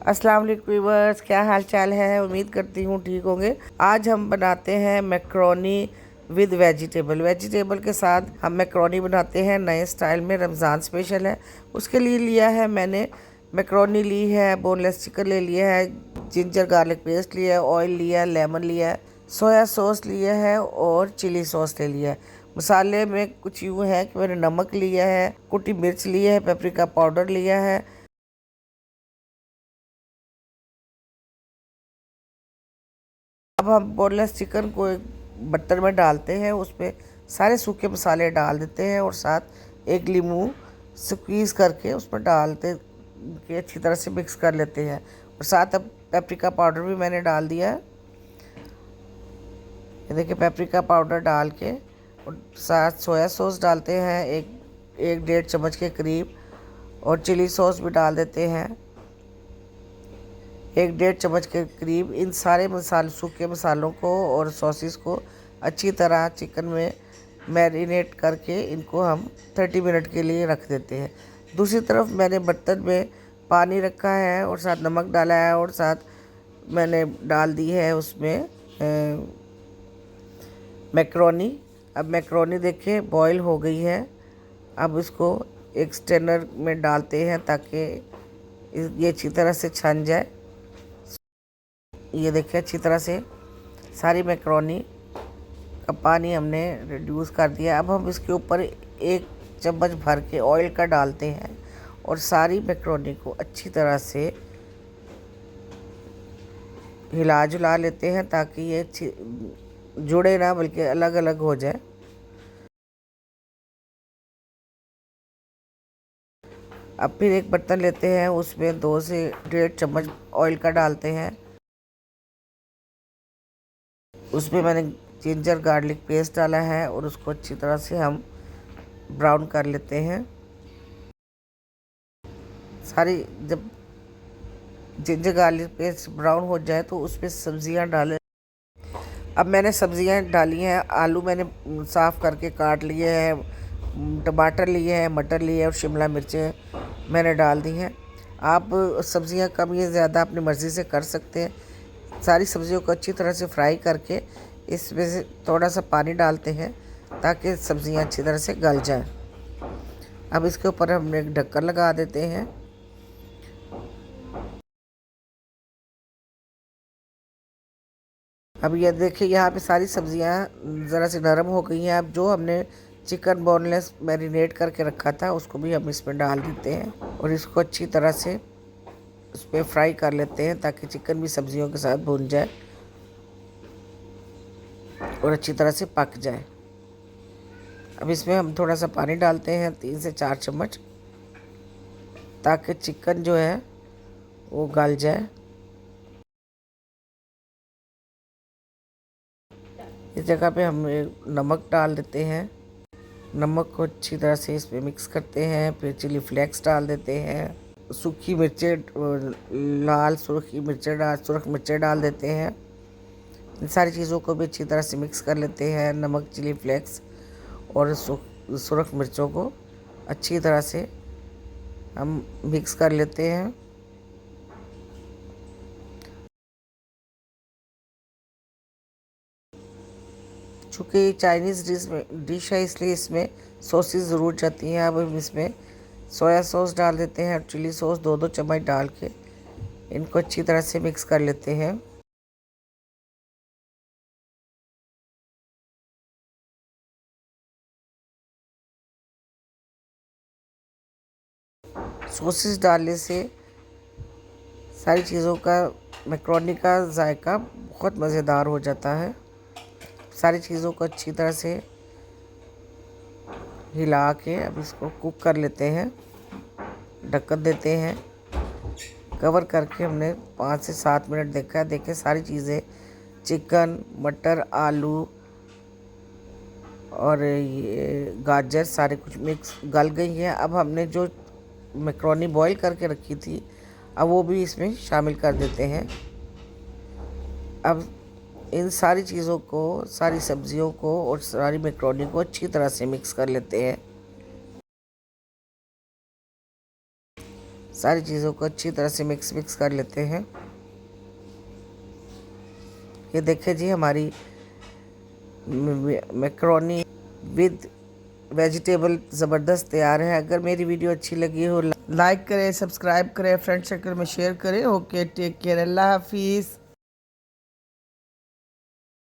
अस्सलाम वालेकुम व्यूअर्स, क्या हाल चाल है। उम्मीद करती हूँ ठीक होंगे। आज हम बनाते हैं मैक्रोनी विद वेजिटेबल के साथ हम मैक्रोनी बनाते हैं नए स्टाइल में। रमज़ान स्पेशल है। उसके लिए लिया है मैंने मैक्रोनी ली है, बोनलेस चिकन ले लिया है, जिंजर गार्लिक पेस्ट लिया है, ऑयल लिया है, लेमन लिया है, सोया सॉस लिया है और चिली सॉस ले लिया है। मसाले में कुछ यूँ है कि मैंने नमक लिया है, कुटी मिर्च लिया है, पेपरिका पाउडर लिया है। अब हम बोनलेस चिकन को एक बर्तन में डालते हैं, उसमें सारे सूखे मसाले डाल देते हैं और साथ एक लीमू स्क्वीज़ करके उसमें डालते के अच्छी तरह से मिक्स कर लेते हैं। और साथ अब पेपरिका पाउडर भी मैंने डाल दिया है। ये देखिए पेपरिका पाउडर डाल के, और साथ सोया सॉस डालते हैं एक डेढ़ चम्मच के करीब, और चिली सॉस भी डाल देते हैं एक डेढ़ चम्मच के करीब। इन सारे सूखे मसालों को और सॉसेस को अच्छी तरह चिकन में मैरिनेट करके इनको हम 30 मिनट के लिए रख देते हैं। दूसरी तरफ मैंने बर्तन में पानी रखा है और साथ नमक डाला है और साथ मैंने डाल दी है उसमें मैक्रोनी। अब मैक्रोनी देखिए बॉईल हो गई है। अब इसको एक स्ट्रेनर में डालते हैं ताकि ये अच्छी तरह से छन जाए। ये देखिए अच्छी तरह से सारी मैक्रोनी का पानी हमने रिड्यूस कर दिया। अब हम इसके ऊपर एक चम्मच भर के ऑयल का डालते हैं और सारी मैक्रोनी को अच्छी तरह से हिला जुला लेते हैं ताकि ये जुड़े ना बल्कि अलग अलग हो जाए। अब फिर एक बर्तन लेते हैं, उसमें 2 से 1.5 चम्मच ऑयल का डालते हैं। उसमें मैंने जिंजर गार्लिक पेस्ट डाला है और उसको अच्छी तरह से हम ब्राउन कर लेते हैं। सारी जब जिंजर गार्लिक पेस्ट ब्राउन हो जाए तो उसमें सब्जियां डालें। अब मैंने सब्जियां डाली हैं। आलू मैंने साफ़ करके काट लिए हैं, टमाटर लिए हैं, मटर लिए और शिमला मिर्चें मैंने डाल दी हैं। आप सब्जियां कम या ज़्यादा अपनी मर्ज़ी से कर सकते हैं। सारी सब्जियों को अच्छी तरह से फ्राई करके इसमें से थोड़ा सा पानी डालते हैं ताकि सब्जियां अच्छी तरह से गल जाएं। अब इसके ऊपर हम एक ढक्कन लगा देते हैं। अब ये देखिए यहाँ पे सारी सब्जियां ज़रा सी नरम हो गई हैं। अब जो हमने चिकन बोनलेस मैरिनेट करके रखा था उसको भी हम इसमें डाल देते हैं और इसको अच्छी तरह से उस पर फ्राई कर लेते हैं ताकि चिकन भी सब्जियों के साथ भून जाए और अच्छी तरह से पक जाए। अब इसमें हम थोड़ा सा पानी डालते हैं, 3 से 4 चम्मच, ताकि चिकन जो है वो गल जाए। इस जगह पे हम नमक डाल देते हैं। नमक को अच्छी तरह से इसमें मिक्स करते हैं। फिर चिली फ्लेक्स डाल देते हैं। सूखी मिर्चें, लाल सुरख मिर्चें डाल देते हैं। इन सारी चीज़ों को भी अच्छी तरह से मिक्स कर लेते हैं। नमक, चिली फ्लेक्स और सुरख मिर्चों को अच्छी तरह से हम मिक्स कर लेते हैं। चूँकि चाइनीज़ डिश है इसलिए इसमें सॉसेस ज़रूर जाती हैं। अब हम इसमें सोया सॉस डाल देते हैं और चिली सॉस 2-2 चम्मच डाल के इनको अच्छी तरह से मिक्स कर लेते हैं। सॉसेस डालने से सारी चीज़ों का मैक्रोनी का जायका बहुत मज़ेदार हो जाता है। सारी चीज़ों को अच्छी तरह से हिला के अब इसको कुक कर लेते हैं। ढक्कन देते हैं। कवर करके हमने 5 से 7 मिनट देखा है। देखें सारी चीज़ें, चिकन, मटर, आलू और ये गाजर सारे कुछ मिक्स गल गई हैं। अब हमने जो मैक्रोनी बॉईल करके रखी थी अब वो भी इसमें शामिल कर देते हैं। अब इन सारी चीज़ों को, सारी सब्जियों को और सारी मैक्रोनी को अच्छी तरह से मिक्स कर लेते हैं। सारी चीज़ों को अच्छी तरह से मिक्स कर लेते हैं। ये देखिए जी, हमारी मैक्रोनी विद वेजिटेबल ज़बरदस्त तैयार है। अगर मेरी वीडियो अच्छी लगी हो, लाइक करें, सब्सक्राइब करें, फ्रेंड सर्कल में शेयर करें। ओके, टेक केयर, अल्लाह हाफिज़।